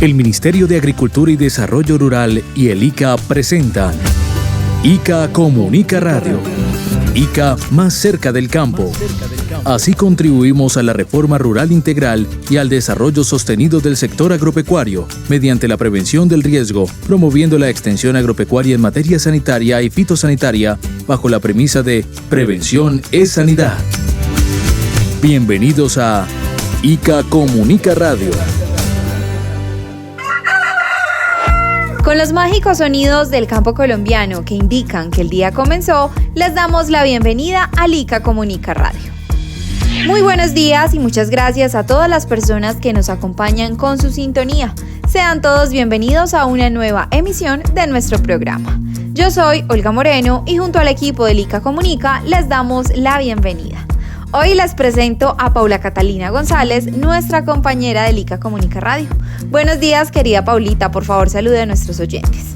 El Ministerio de Agricultura y Desarrollo Rural y el ICA presentan ICA Comunica Radio. ICA más cerca del campo. Así contribuimos a la reforma rural integral y al desarrollo sostenido del sector agropecuario mediante la prevención del riesgo, promoviendo la extensión agropecuaria en materia sanitaria y fitosanitaria bajo la premisa de prevención es sanidad. Bienvenidos a ICA Comunica Radio. Con los mágicos sonidos del campo colombiano que indican que el día comenzó, les damos la bienvenida a ICA Comunica Radio. Muy buenos días y muchas gracias a todas las personas que nos acompañan con su sintonía. Sean todos bienvenidos a una nueva emisión de nuestro programa. Yo soy Olga Moreno y junto al equipo de ICA Comunica les damos la bienvenida. Hoy les presento a Paula Catalina González, nuestra compañera de ICA Comunica Radio. Buenos días, querida Paulita, por favor salude a nuestros oyentes.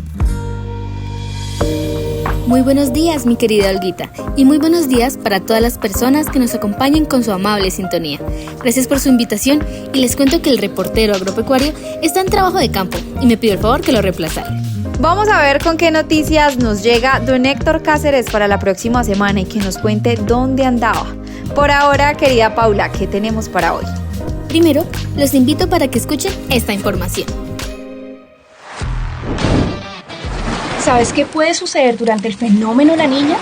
Muy buenos días, mi querida Olguita, y muy buenos días para todas las personas que nos acompañan con su amable sintonía. Gracias por su invitación y les cuento que el reportero agropecuario está en trabajo de campo y me pidió el favor que lo reemplazara. Vamos a ver con qué noticias nos llega don Héctor Cáceres para la próxima semana y que nos cuente dónde andaba. Por ahora, querida Paula, ¿qué tenemos para hoy? Primero, los invito para que escuchen esta información. ¿Sabes qué puede suceder durante el fenómeno La Niña?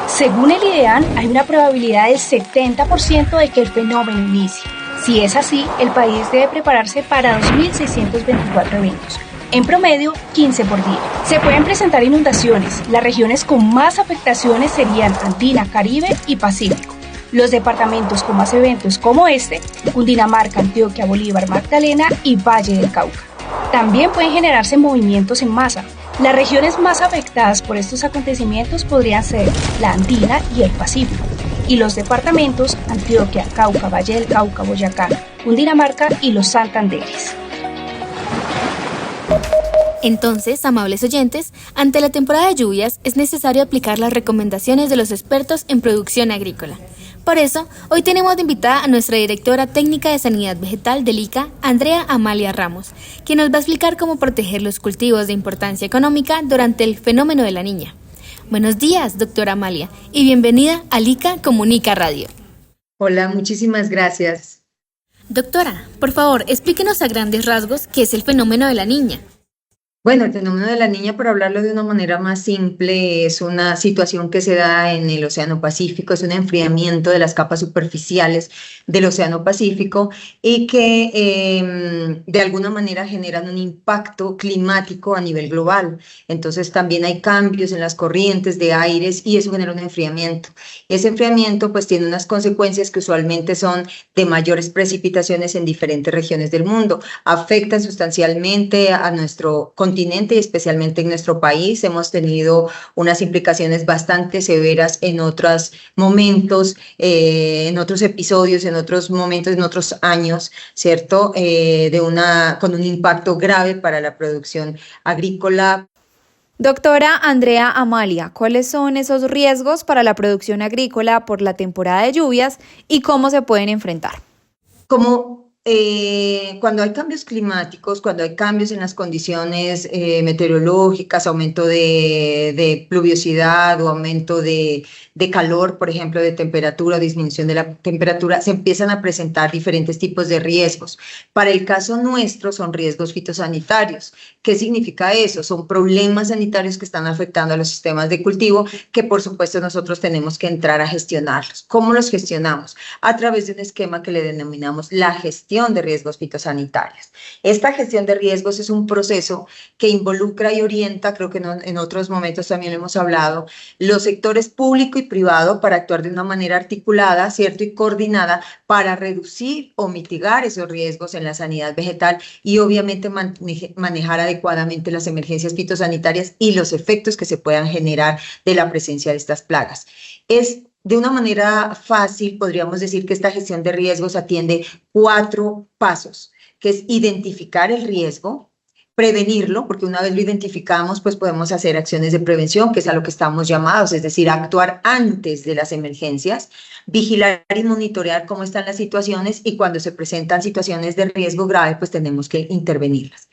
Según el IDEAN, hay una probabilidad del 70% de que el fenómeno inicie. Si es así, el país debe prepararse para 2.624 eventos. En promedio, 15 por día. Se pueden presentar inundaciones. Las regiones con más afectaciones serían Andina, Caribe y Pacífico. Los departamentos con más eventos como este, Cundinamarca, Antioquia, Bolívar, Magdalena y Valle del Cauca. También pueden generarse movimientos en masa. Las regiones más afectadas por estos acontecimientos podrían ser la Andina y el Pacífico. Y los departamentos Antioquia, Cauca, Valle del Cauca, Boyacá, Cundinamarca y los Santanderes. Entonces, amables oyentes, ante la temporada de lluvias es necesario aplicar las recomendaciones de los expertos en producción agrícola. Por eso, hoy tenemos de invitada a nuestra directora técnica de Sanidad Vegetal del ICA, Andrea Amalia Ramos, quien nos va a explicar cómo proteger los cultivos de importancia económica durante el fenómeno de La Niña. Buenos días, doctora Amalia, y bienvenida a ICA Comunica Radio. Hola, muchísimas gracias. Doctora, por favor, explíquenos a grandes rasgos qué es el fenómeno de La Niña. Bueno, el fenómeno de La Niña, por hablarlo de una manera más simple, es una situación que se da en el Océano Pacífico, es un enfriamiento de las capas superficiales del Océano Pacífico y que de alguna manera generan un impacto climático a nivel global. Entonces también hay cambios en las corrientes de aires y eso genera un enfriamiento. Ese enfriamiento pues tiene unas consecuencias que usualmente son de mayores precipitaciones en diferentes regiones del mundo. Afectan sustancialmente a nuestro continente y especialmente en nuestro país. Hemos tenido unas implicaciones bastante severas en otros momentos, en otros episodios, en otros momentos, en otros años, ¿cierto? Con un impacto grave para la producción agrícola. Doctora Andrea Amalia, ¿cuáles son esos riesgos para la producción agrícola por la temporada de lluvias y cómo se pueden enfrentar? Cuando hay cambios climáticos, cuando hay cambios en las condiciones meteorológicas, aumento de pluviosidad o aumento de calor, por ejemplo, de temperatura, disminución de la temperatura, se empiezan a presentar diferentes tipos de riesgos. Para el caso nuestro son riesgos fitosanitarios. ¿Qué significa eso? Son problemas sanitarios que están afectando a los sistemas de cultivo que por supuesto nosotros tenemos que entrar a gestionarlos. ¿Cómo los gestionamos? A través de un esquema que le denominamos la gestión de riesgos fitosanitarios. Esta gestión de riesgos es un proceso que involucra y orienta, creo que en otros momentos también lo hemos hablado, los sectores público y privado para actuar de una manera articulada, ¿cierto? Y coordinada para reducir o mitigar esos riesgos en la sanidad vegetal y obviamente manejar adecuadamente las emergencias fitosanitarias y los efectos que se puedan generar de la presencia de estas plagas. De una manera fácil, podríamos decir que esta gestión de riesgos atiende 4 pasos, que es identificar el riesgo, prevenirlo, porque una vez lo identificamos, pues podemos hacer acciones de prevención, que es a lo que estamos llamados, es decir, actuar antes de las emergencias, vigilar y monitorear cómo están las situaciones y cuando se presentan situaciones de riesgo grave, pues tenemos que intervenirlas.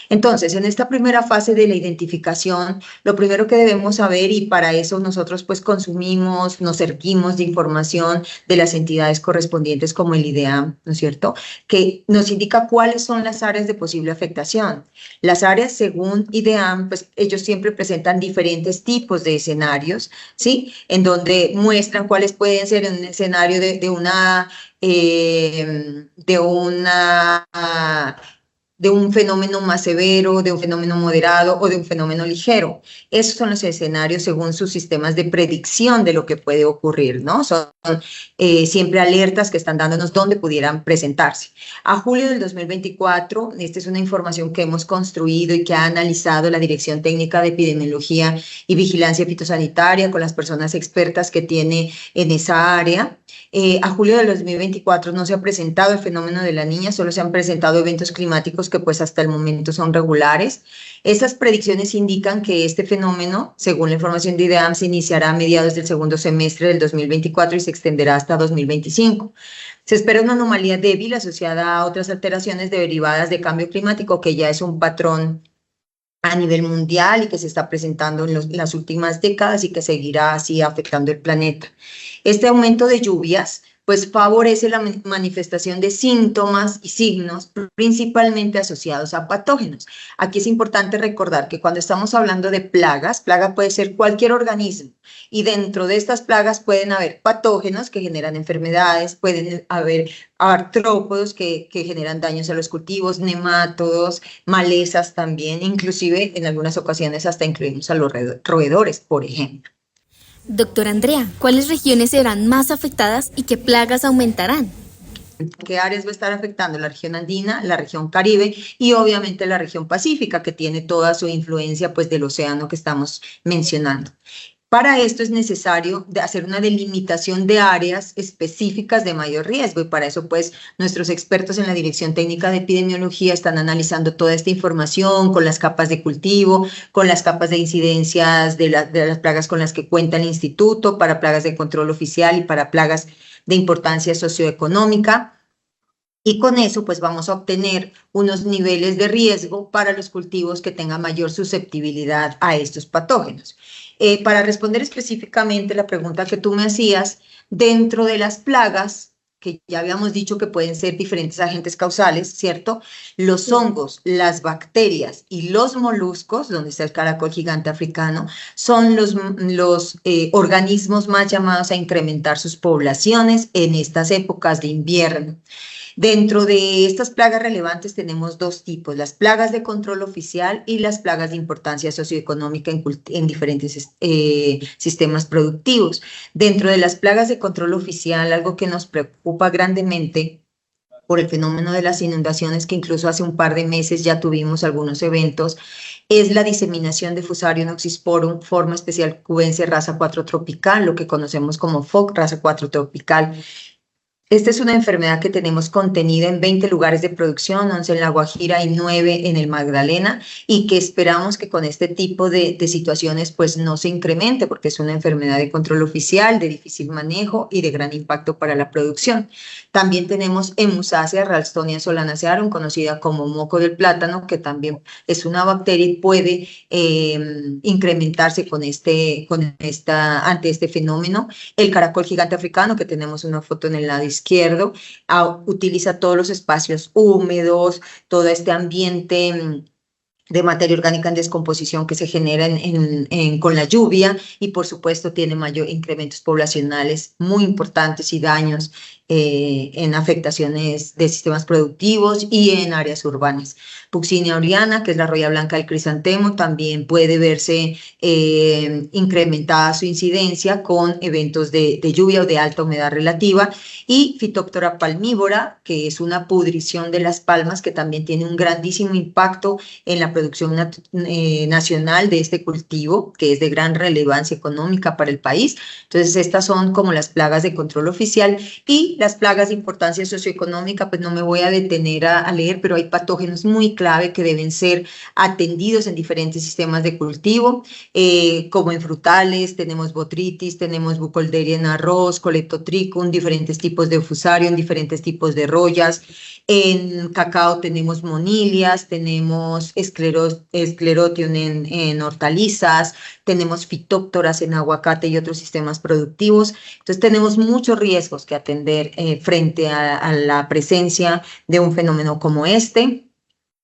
Entonces, en esta primera fase de la identificación, lo primero que debemos saber, y para eso nosotros pues consumimos, nos servimos de información de las entidades correspondientes como el IDEAM, ¿no es cierto?, que nos indica cuáles son las áreas de posible afectación. Las áreas, según IDEAM, pues ellos siempre presentan diferentes tipos de escenarios, ¿sí?, en donde muestran cuáles pueden ser en un escenario de un fenómeno más severo, de un fenómeno moderado o de un fenómeno ligero. Esos son los escenarios según sus sistemas de predicción de lo que puede ocurrir, ¿no? Son siempre alertas que están dándonos dónde pudieran presentarse. A julio del 2024, esta es una información que hemos construido y que ha analizado la Dirección Técnica de Epidemiología y Vigilancia Fitosanitaria con las personas expertas que tiene en esa área. A julio del 2024 no se ha presentado el fenómeno de la Niña, solo se han presentado eventos climáticos que pues hasta el momento son regulares. Estas predicciones indican que este fenómeno, según la información de IDEAM, se iniciará a mediados del segundo semestre del 2024 y se extenderá hasta 2025. Se espera una anomalía débil asociada a otras alteraciones derivadas de cambio climático, que ya es un patrón a nivel mundial y que se está presentando en las últimas décadas y que seguirá así afectando el planeta. Este aumento de lluvias pues favorece la manifestación de síntomas y signos principalmente asociados a patógenos. Aquí es importante recordar que cuando estamos hablando de plagas, plaga puede ser cualquier organismo y dentro de estas plagas pueden haber patógenos que generan enfermedades, pueden haber artrópodos que generan daños a los cultivos, nemátodos, malezas también, inclusive en algunas ocasiones hasta incluimos a los roedores, por ejemplo. Doctora Andrea, ¿cuáles regiones serán más afectadas y qué plagas aumentarán? ¿Qué áreas va a estar afectando? La región andina, la región caribe y obviamente la región pacífica, que tiene toda su influencia pues del océano que estamos mencionando. Para esto es necesario hacer una delimitación de áreas específicas de mayor riesgo y para eso pues nuestros expertos en la Dirección Técnica de Epidemiología están analizando toda esta información con las capas de cultivo, con las capas de incidencias de las plagas con las que cuenta el instituto, para plagas de control oficial y para plagas de importancia socioeconómica. Y con eso pues vamos a obtener unos niveles de riesgo para los cultivos que tengan mayor susceptibilidad a estos patógenos. Para responder específicamente la pregunta que tú me hacías, dentro de las plagas, que ya habíamos dicho que pueden ser diferentes agentes causales, ¿cierto? Los hongos, las bacterias y los moluscos, donde está el caracol gigante africano, son los organismos más llamados a incrementar sus poblaciones en estas épocas de invierno. Dentro de estas plagas relevantes tenemos dos tipos, las plagas de control oficial y las plagas de importancia socioeconómica en diferentes sistemas productivos. Dentro de las plagas de control oficial, algo que nos preocupa grandemente por el fenómeno de las inundaciones, que incluso hace un par de meses ya tuvimos algunos eventos, es la diseminación de Fusarium oxysporum, forma especial cubense raza 4 tropical, lo que conocemos como FOC raza 4 tropical. Esta es una enfermedad que tenemos contenida en 20 lugares de producción, 11 en La Guajira y 9 en el Magdalena, y que esperamos que con este tipo de situaciones pues no se incremente, porque es una enfermedad de control oficial, de difícil manejo y de gran impacto para la producción. También tenemos Hemusacea ralstonia solanacearum, conocida como moco del plátano, que también es una bacteria y puede incrementarse ante este fenómeno. El caracol gigante africano, que tenemos una foto en el lado izquierdo, utiliza todos los espacios húmedos, todo este ambiente de materia orgánica en descomposición que se genera con la lluvia y por supuesto tiene mayor incrementos poblacionales muy importantes y daños en afectaciones de sistemas productivos y en áreas urbanas. Puccinia oriana, que es la roya blanca del crisantemo, también puede verse incrementada su incidencia con eventos de lluvia o de alta humedad relativa, y Phytophthora palmivora, que es una pudrición de las palmas que también tiene un grandísimo impacto en la producción nacional de este cultivo, que es de gran relevancia económica para el país. Entonces estas son como las plagas de control oficial, y y las plagas de importancia socioeconómica, pues no me voy a detener a leer, pero hay patógenos muy clave que deben ser atendidos en diferentes sistemas de cultivo, como en frutales, tenemos botrytis, tenemos bucholderia en arroz, coleotrichum, diferentes tipos de fusarium, diferentes tipos de rollas. En cacao tenemos monilias, tenemos esclerotium en hortalizas, tenemos fitóptoras en aguacate y otros sistemas productivos. Entonces tenemos muchos riesgos que atender frente a la presencia de un fenómeno como este.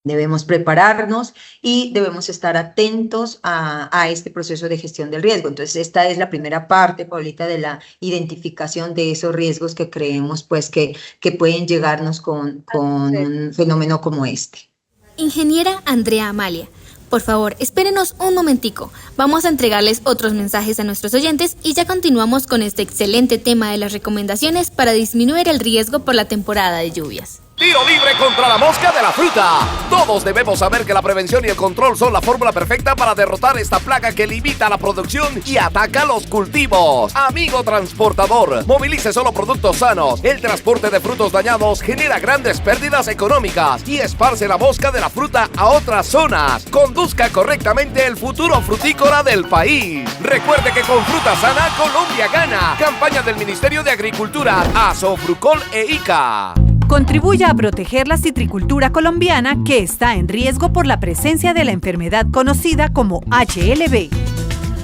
Debemos prepararnos y debemos estar atentos a este proceso de gestión del riesgo. Entonces, esta es la primera parte, Paulita, de la identificación de esos riesgos que creemos pues, que pueden llegarnos con un fenómeno como este. Ingeniera Andrea Amalia, por favor, espérenos un momentico. Vamos a entregarles otros mensajes a nuestros oyentes y ya continuamos con este excelente tema de las recomendaciones para disminuir el riesgo por la temporada de lluvias. Tiro libre contra la mosca de la fruta. Todos debemos saber que la prevención y el control son la fórmula perfecta para derrotar esta plaga que limita la producción y ataca los cultivos. Amigo transportador, movilice solo productos sanos. El transporte de frutos dañados genera grandes pérdidas económicas y esparce la mosca de la fruta a otras zonas. Conduzca correctamente el futuro frutícola del país. Recuerde que con fruta sana, Colombia gana. Campaña del Ministerio de Agricultura, Asofrucol e ICA. Contribuya a proteger la citricultura colombiana que está en riesgo por la presencia de la enfermedad conocida como HLB.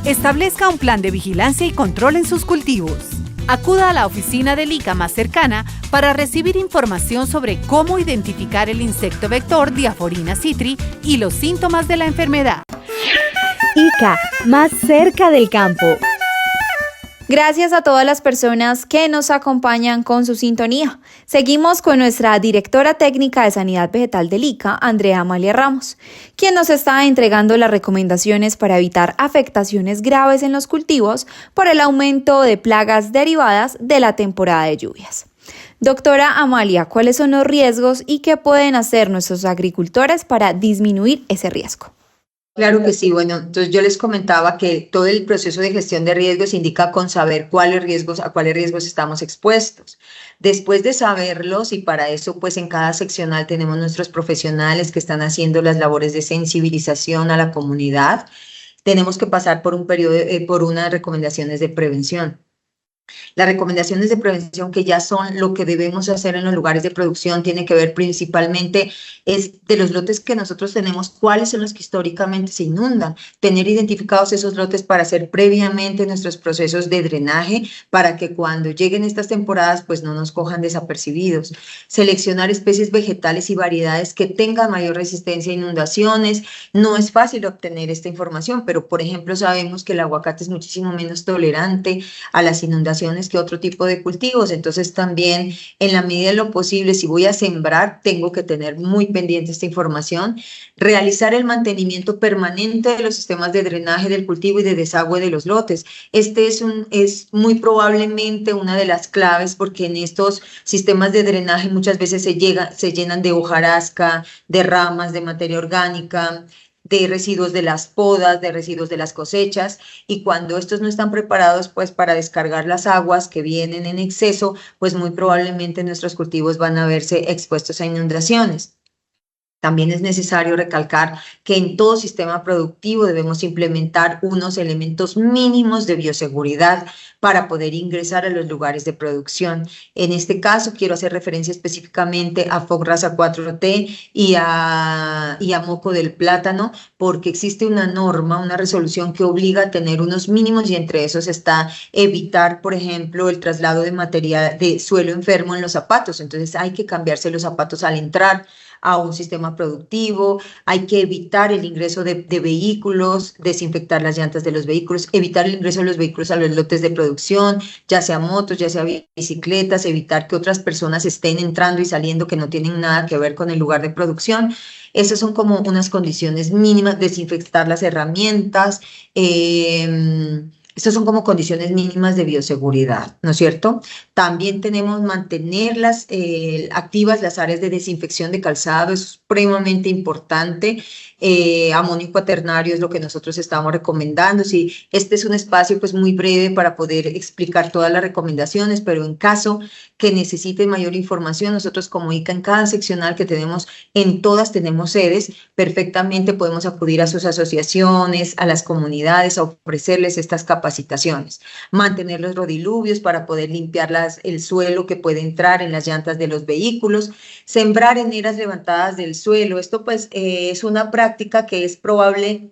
Establezca un plan de vigilancia y control en sus cultivos. Acuda a la oficina del ICA más cercana para recibir información sobre cómo identificar el insecto vector Diaforina citri y los síntomas de la enfermedad. ICA, más cerca del campo. Gracias a todas las personas que nos acompañan con su sintonía. Seguimos con nuestra directora técnica de Sanidad Vegetal del ICA, Andrea Amalia Ramos, quien nos está entregando las recomendaciones para evitar afectaciones graves en los cultivos por el aumento de plagas derivadas de la temporada de lluvias. Doctora Amalia, ¿cuáles son los riesgos y qué pueden hacer nuestros agricultores para disminuir ese riesgo? Claro que sí. Bueno, entonces yo les comentaba que todo el proceso de gestión de riesgos indica con saber a cuáles riesgos estamos expuestos. Después de saberlos, y para eso pues en cada seccional tenemos nuestros profesionales que están haciendo las labores de sensibilización a la comunidad, tenemos que pasar por un periodo, por unas recomendaciones de prevención. Las recomendaciones de prevención, que ya son lo que debemos hacer en los lugares de producción, tiene que ver principalmente es de los lotes que nosotros tenemos, cuáles son los que históricamente se inundan, tener identificados esos lotes para hacer previamente nuestros procesos de drenaje para que cuando lleguen estas temporadas pues no nos cojan desapercibidos. Seleccionar especies vegetales y variedades que tengan mayor resistencia a inundaciones. No es fácil obtener esta información, pero por ejemplo sabemos que el aguacate es muchísimo menos tolerante a las inundaciones que otro tipo de cultivos. Entonces también en la medida de lo posible, si voy a sembrar, tengo que tener muy pendiente esta información. Realizar el mantenimiento permanente de los sistemas de drenaje del cultivo y de desagüe de los lotes. Este es muy probablemente una de las claves, porque en estos sistemas de drenaje muchas veces se llenan de hojarasca, de ramas, de materia orgánica, de residuos de las podas, de residuos de las cosechas, y cuando estos no están preparados pues para descargar las aguas que vienen en exceso, pues muy probablemente nuestros cultivos van a verse expuestos a inundaciones. También es necesario recalcar que en todo sistema productivo debemos implementar unos elementos mínimos de bioseguridad para poder ingresar a los lugares de producción. En este caso quiero hacer referencia específicamente a FOC Rasa 4T y a moco del plátano, porque existe una norma, una resolución que obliga a tener unos mínimos, y entre esos está evitar, por ejemplo, el traslado de material de suelo enfermo en los zapatos. Entonces hay que cambiarse los zapatos al entrar a un sistema productivo, hay que evitar el ingreso de vehículos, desinfectar las llantas de los vehículos, evitar el ingreso de los vehículos a los lotes de producción, ya sea motos, ya sea bicicletas, evitar que otras personas estén entrando y saliendo que no tienen nada que ver con el lugar de producción. Esas son como unas condiciones mínimas. Desinfectar las herramientas, Estas son como condiciones mínimas de bioseguridad, ¿no es cierto? También tenemos mantenerlas activas las áreas de desinfección de calzado, es supremamente importante. Amonio cuaternario es lo que nosotros estamos recomendando. Sí, este es un espacio pues muy breve para poder explicar todas las recomendaciones, pero en caso que necesiten mayor información, nosotros como ICA en cada seccional que tenemos, en todas tenemos sedes, perfectamente podemos acudir a sus asociaciones, a las comunidades, a ofrecerles estas capacitaciones. Mantener los rodiluvios para poder limpiar el suelo que puede entrar en las llantas de los vehículos, sembrar en eras levantadas del suelo. Esto pues es una práctica que es probable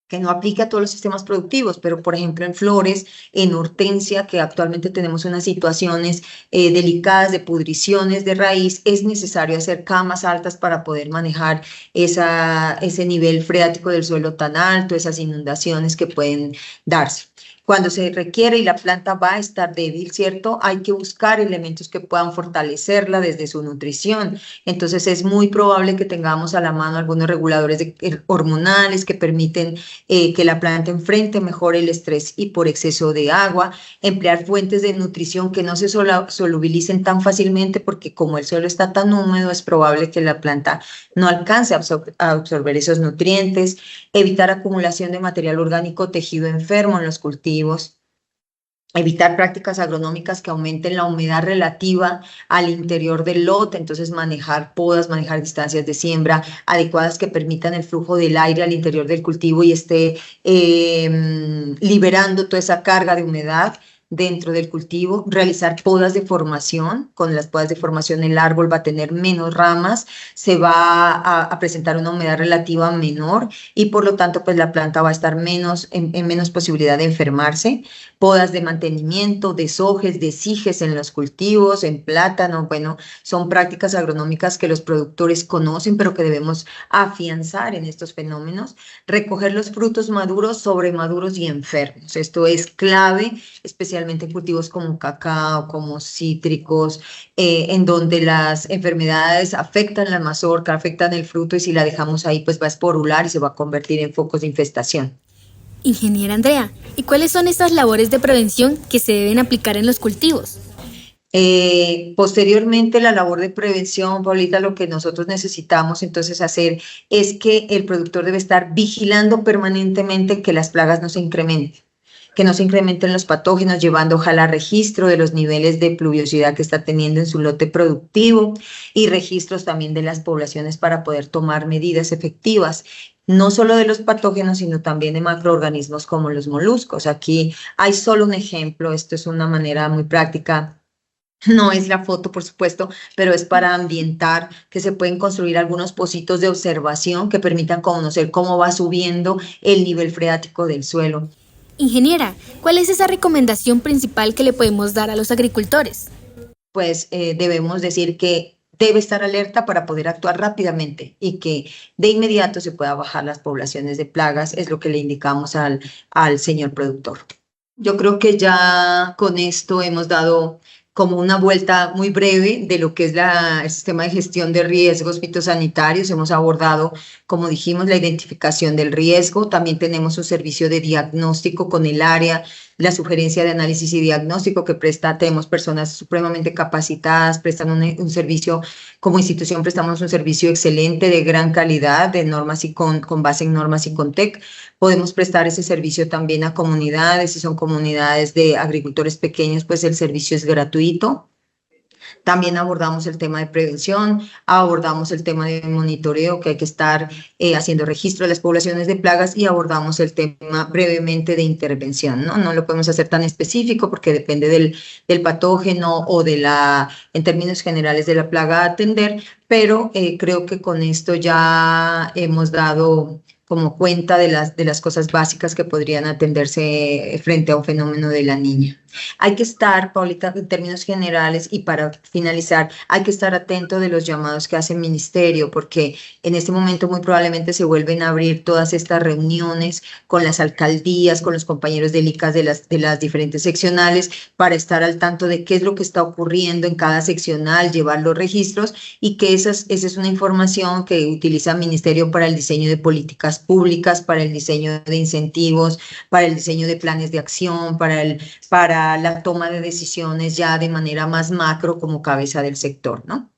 que no aplique a todos los sistemas productivos, pero por ejemplo en flores, en hortensia, que actualmente tenemos unas situaciones delicadas de pudriciones de raíz, es necesario hacer camas altas para poder manejar ese nivel freático del suelo tan alto, esas inundaciones que pueden darse. Cuando se requiere y la planta va a estar débil, ¿cierto? Hay que buscar elementos que puedan fortalecerla desde su nutrición. Entonces es muy probable que tengamos a la mano algunos reguladores hormonales que permiten que la planta enfrente mejor el estrés y por exceso de agua, emplear fuentes de nutrición que no se solubilicen tan fácilmente porque como el suelo está tan húmedo es probable que la planta no alcance a absorber esos nutrientes, evitar acumulación de material orgánico tejido enfermo en los cultivos, evitar prácticas agronómicas que aumenten la humedad relativa al interior del lote, entonces manejar podas, manejar distancias de siembra adecuadas que permitan el flujo del aire al interior del cultivo y esté liberando toda esa carga de humedad dentro del cultivo, realizar podas de formación. Con las podas de formación el árbol va a tener menos ramas, se va a presentar una humedad relativa menor y por lo tanto pues la planta va a estar en menos posibilidad de enfermarse. Podas de mantenimiento, deshojes, desijes en los cultivos, en plátano, bueno, son prácticas agronómicas que los productores conocen pero que debemos afianzar en estos fenómenos. Recoger los frutos maduros, sobremaduros y enfermos. Esto es clave, especialmente en cultivos como cacao, como cítricos, en donde las enfermedades afectan la mazorca, afectan el fruto y si la dejamos ahí pues va a esporular y se va a convertir en focos de infestación. Ingeniera Andrea, ¿y cuáles son estas labores de prevención que se deben aplicar en los cultivos? Posteriormente, la labor de prevención, Paulita, lo que nosotros necesitamos entonces hacer es que el productor debe estar vigilando permanentemente que las plagas no se incrementen. Que no se incrementen los patógenos, llevando ojalá registro de los niveles de pluviosidad que está teniendo en su lote productivo y registros también de las poblaciones para poder tomar medidas efectivas, no solo de los patógenos, sino también de macroorganismos como los moluscos. Aquí hay solo un ejemplo, esto es una manera muy práctica. No es la foto, por supuesto, pero es para ambientar que se pueden construir algunos pocitos de observación que permitan conocer cómo va subiendo el nivel freático del suelo. Ingeniera, ¿cuál es esa recomendación principal que le podemos dar a los agricultores? Pues debemos decir que debe estar alerta para poder actuar rápidamente y que de inmediato se pueda bajar las poblaciones de plagas, es lo que le indicamos al señor productor. Yo creo que ya con esto hemos dado como una vuelta muy breve de lo que es el sistema de gestión de riesgos fitosanitarios. Hemos abordado, como dijimos, la identificación del riesgo. También tenemos un servicio de diagnóstico con el área, la sugerencia de análisis y diagnóstico que tenemos personas supremamente capacitadas, prestan un servicio, como institución prestamos un servicio excelente de gran calidad, de normas y con base en normas y Contec. Podemos prestar ese servicio también a comunidades, si son comunidades de agricultores pequeños, pues el servicio es gratuito. También abordamos el tema de prevención, abordamos el tema de monitoreo, que hay que estar haciendo registro de las poblaciones de plagas y abordamos el tema brevemente de intervención, ¿no? No lo podemos hacer tan específico porque depende del patógeno o en términos generales de la plaga a atender, pero creo que con esto ya hemos dado como cuenta de las cosas básicas que podrían atenderse frente a un fenómeno de la niña. Hay que estar, Paulita, en términos generales y para finalizar, hay que estar atento de los llamados que hace el ministerio, porque en este momento muy probablemente se vuelven a abrir todas estas reuniones con las alcaldías, con los compañeros del ICA de las diferentes seccionales, para estar al tanto de qué es lo que está ocurriendo en cada seccional, llevar los registros, y que esa es una información que utiliza el ministerio para el diseño de políticas públicas, para el diseño de incentivos, para el diseño de planes de acción, para la toma de decisiones ya de manera más macro como cabeza del sector, ¿no?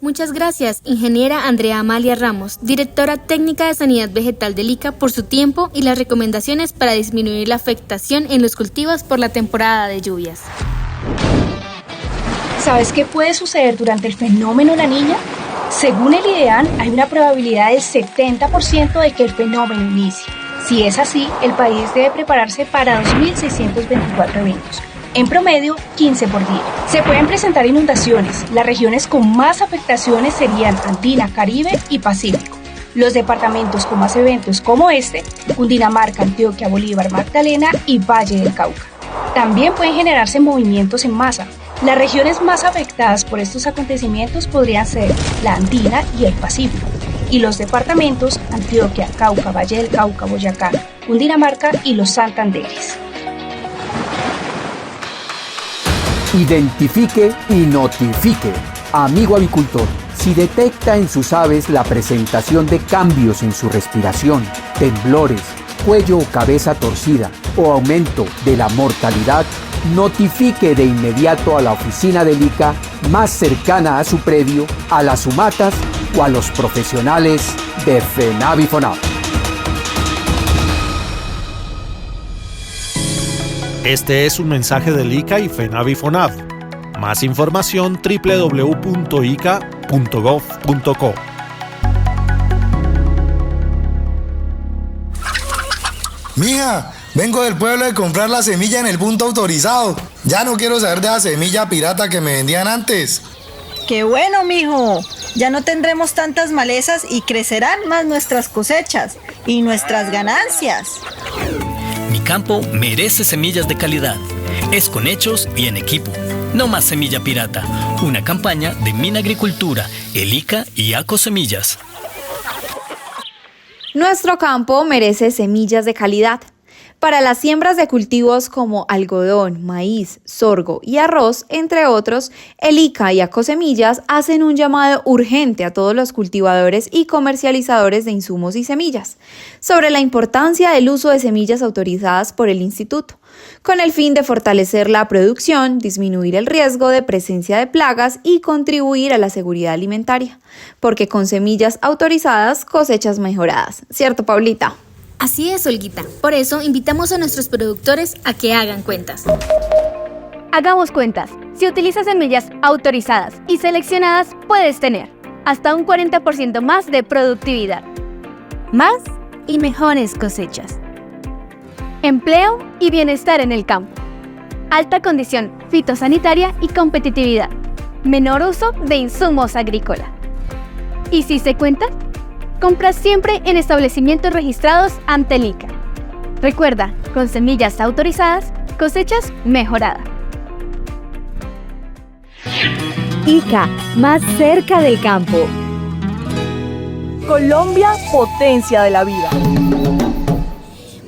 Muchas gracias, ingeniera Andrea Amalia Ramos, directora técnica de Sanidad Vegetal del ICA, por su tiempo y las recomendaciones para disminuir la afectación en los cultivos por la temporada de lluvias. ¿Sabes qué puede suceder durante el fenómeno La Niña? Según el IDEAN, hay una probabilidad del 70% de que el fenómeno inicie. Si es así, el país debe prepararse para 2.624 eventos. En promedio, 15 por día. Se pueden presentar inundaciones. Las regiones con más afectaciones serían Andina, Caribe y Pacífico. Los departamentos con más eventos como este, Cundinamarca, Antioquia, Bolívar, Magdalena y Valle del Cauca. También pueden generarse movimientos en masa. Las regiones más afectadas por estos acontecimientos podrían ser la Andina y el Pacífico, y los departamentos Antioquia, Cauca, Valle del Cauca, Boyacá, Cundinamarca y los Santanderes. Identifique y notifique. Amigo avicultor, si detecta en sus aves la presentación de cambios en su respiración, temblores, cuello o cabeza torcida o aumento de la mortalidad, notifique de inmediato a la oficina del ICA más cercana a su predio, a las sumatas o a los profesionales de FENAVI-FONAV. Este es un mensaje del ICA y FENAVI-FONAV. Más información www.ica.gov.co. Mija, vengo del pueblo de comprar la semilla en el punto autorizado. Ya no quiero saber de la semilla pirata que me vendían antes. ¡Qué bueno, mijo! Ya no tendremos tantas malezas y crecerán más nuestras cosechas y nuestras ganancias. Mi campo merece semillas de calidad. Es con hechos y en equipo. No más semilla pirata. Una campaña de Minagricultura, el ICA y ACO Semillas. Nuestro campo merece semillas de calidad. Para las siembras de cultivos como algodón, maíz, sorgo y arroz, entre otros, el ICA y Acosemillas hacen un llamado urgente a todos los cultivadores y comercializadores de insumos y semillas sobre la importancia del uso de semillas autorizadas por el Instituto, con el fin de fortalecer la producción, disminuir el riesgo de presencia de plagas y contribuir a la seguridad alimentaria, porque con semillas autorizadas cosechas mejoradas. ¿Cierto, Paulita? Así es, Olguita. Por eso invitamos a nuestros productores a que hagan cuentas. Hagamos cuentas. Si utilizas semillas autorizadas y seleccionadas, puedes tener hasta un 40% más de productividad, más y mejores cosechas, empleo y bienestar en el campo, alta condición fitosanitaria y competitividad, menor uso de insumos agrícolas. ¿Y si se cuenta? Compra siempre en establecimientos registrados ante el ICA. Recuerda, con semillas autorizadas, cosechas mejoradas. ICA, más cerca del campo. Colombia, potencia de la vida.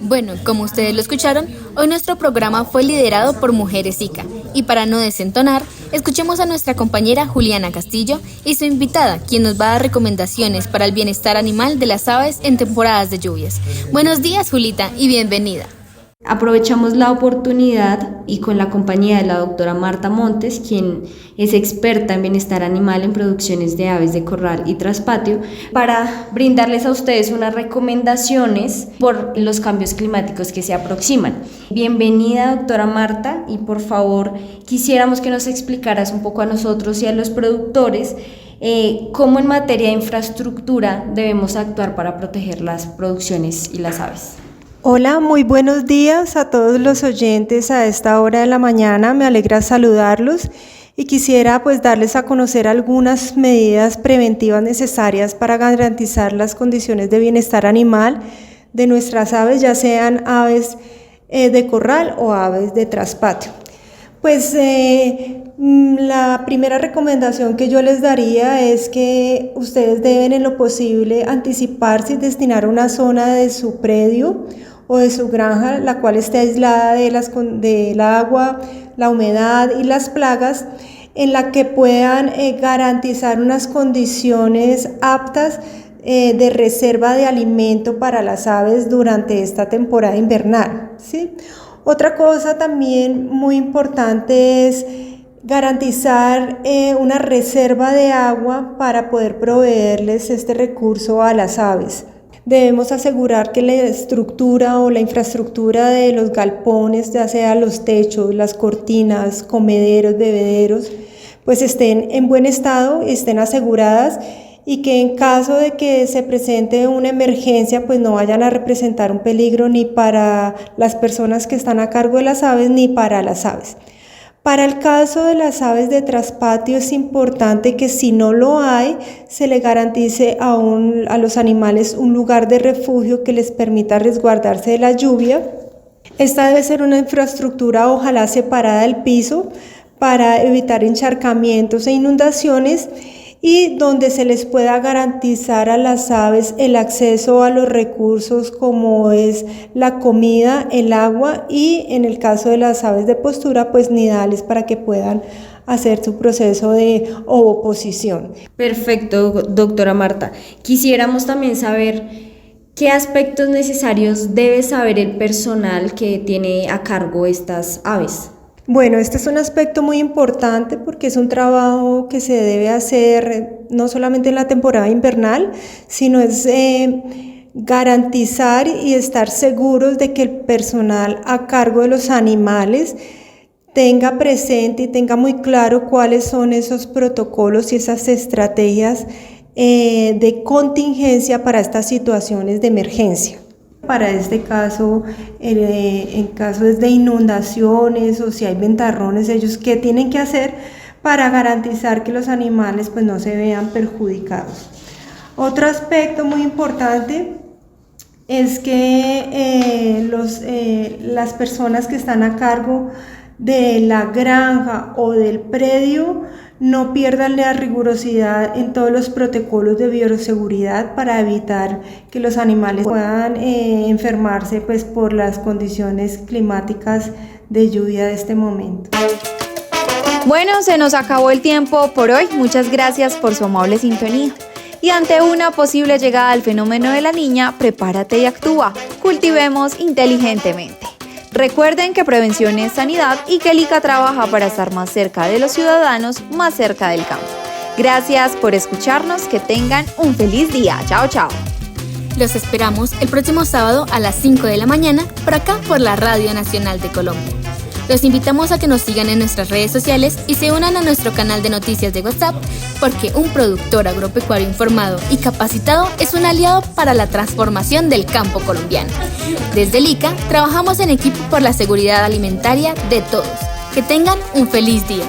Bueno, como ustedes lo escucharon, hoy nuestro programa fue liderado por Mujeres ICA. Y para no desentonar, escuchemos a nuestra compañera Juliana Castillo y su invitada, quien nos va a dar recomendaciones para el bienestar animal de las aves en temporadas de lluvias. Buenos días, Julita, y bienvenida. Aprovechamos la oportunidad y con la compañía de la doctora Marta Montes, quien es experta en bienestar animal en producciones de aves de corral y traspatio, para brindarles a ustedes unas recomendaciones por los cambios climáticos que se aproximan. Bienvenida, doctora Marta, y por favor quisiéramos que nos explicaras un poco a nosotros y a los productores cómo en materia de infraestructura debemos actuar para proteger las producciones y las aves. Hola, muy buenos días a todos los oyentes a esta hora de la mañana. Me alegra saludarlos y quisiera darles a conocer algunas medidas preventivas necesarias para garantizar las condiciones de bienestar animal de nuestras aves, ya sean aves de corral o aves de traspatio. Pues la primera recomendación que yo les daría es que ustedes deben en lo posible anticiparse y destinar una zona de su predio o de su granja, la cual esté aislada del agua, la humedad y las plagas, en la que puedan garantizar unas condiciones aptas de reserva de alimento para las aves durante esta temporada invernal, ¿sí? Otra cosa también muy importante es garantizar una reserva de agua para poder proveerles este recurso a las aves. Debemos asegurar que la estructura o la infraestructura de los galpones, ya sea los techos, las cortinas, comederos, bebederos, pues estén en buen estado, estén aseguradas, y que en caso de que se presente una emergencia, pues no vayan a representar un peligro ni para las personas que están a cargo de las aves ni para las aves. Para el caso de las aves de traspatio es importante que si no lo hay, se le garantice a los animales un lugar de refugio que les permita resguardarse de la lluvia. Esta debe ser una infraestructura ojalá separada del piso para evitar encharcamientos e inundaciones, y donde se les pueda garantizar a las aves el acceso a los recursos como es la comida, el agua y en el caso de las aves de postura, pues nidales para que puedan hacer su proceso de ovoposición. Perfecto, doctora Marta. Quisiéramos también saber qué aspectos necesarios debe saber el personal que tiene a cargo estas aves. Bueno, este es un aspecto muy importante porque es un trabajo que se debe hacer no solamente en la temporada invernal, sino es garantizar y estar seguros de que el personal a cargo de los animales tenga presente y tenga muy claro cuáles son esos protocolos y esas estrategias de contingencia para estas situaciones de emergencia. Para este caso, en casos de inundaciones o si hay ventarrones, ellos qué tienen que hacer para garantizar que los animales pues no se vean perjudicados. Otro aspecto muy importante es que las personas que están a cargo de la granja o del predio no pierdan la rigurosidad en todos los protocolos de bioseguridad para evitar que los animales puedan enfermarse pues, por las condiciones climáticas de lluvia de este momento. Bueno, se nos acabó el tiempo por hoy. Muchas gracias por su amable sintonía. Y ante una posible llegada del fenómeno de la niña, prepárate y actúa. Cultivemos inteligentemente. Recuerden que prevención es sanidad y que el ICA trabaja para estar más cerca de los ciudadanos, más cerca del campo. Gracias por escucharnos, que tengan un feliz día. Chao, chao. Los esperamos el próximo sábado a las 5 de la mañana por acá por la Radio Nacional de Colombia. Los invitamos a que nos sigan en nuestras redes sociales y se unan a nuestro canal de noticias de WhatsApp, porque un productor agropecuario informado y capacitado es un aliado para la transformación del campo colombiano. Desde el ICA trabajamos en equipo por la seguridad alimentaria de todos. Que tengan un feliz día.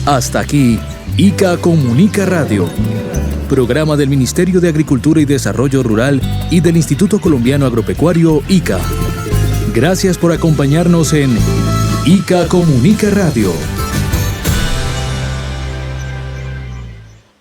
Hasta aquí, ICA Comunica Radio. Programa del Ministerio de Agricultura y Desarrollo Rural y del Instituto Colombiano Agropecuario, ICA. Gracias por acompañarnos en ICA Comunica Radio.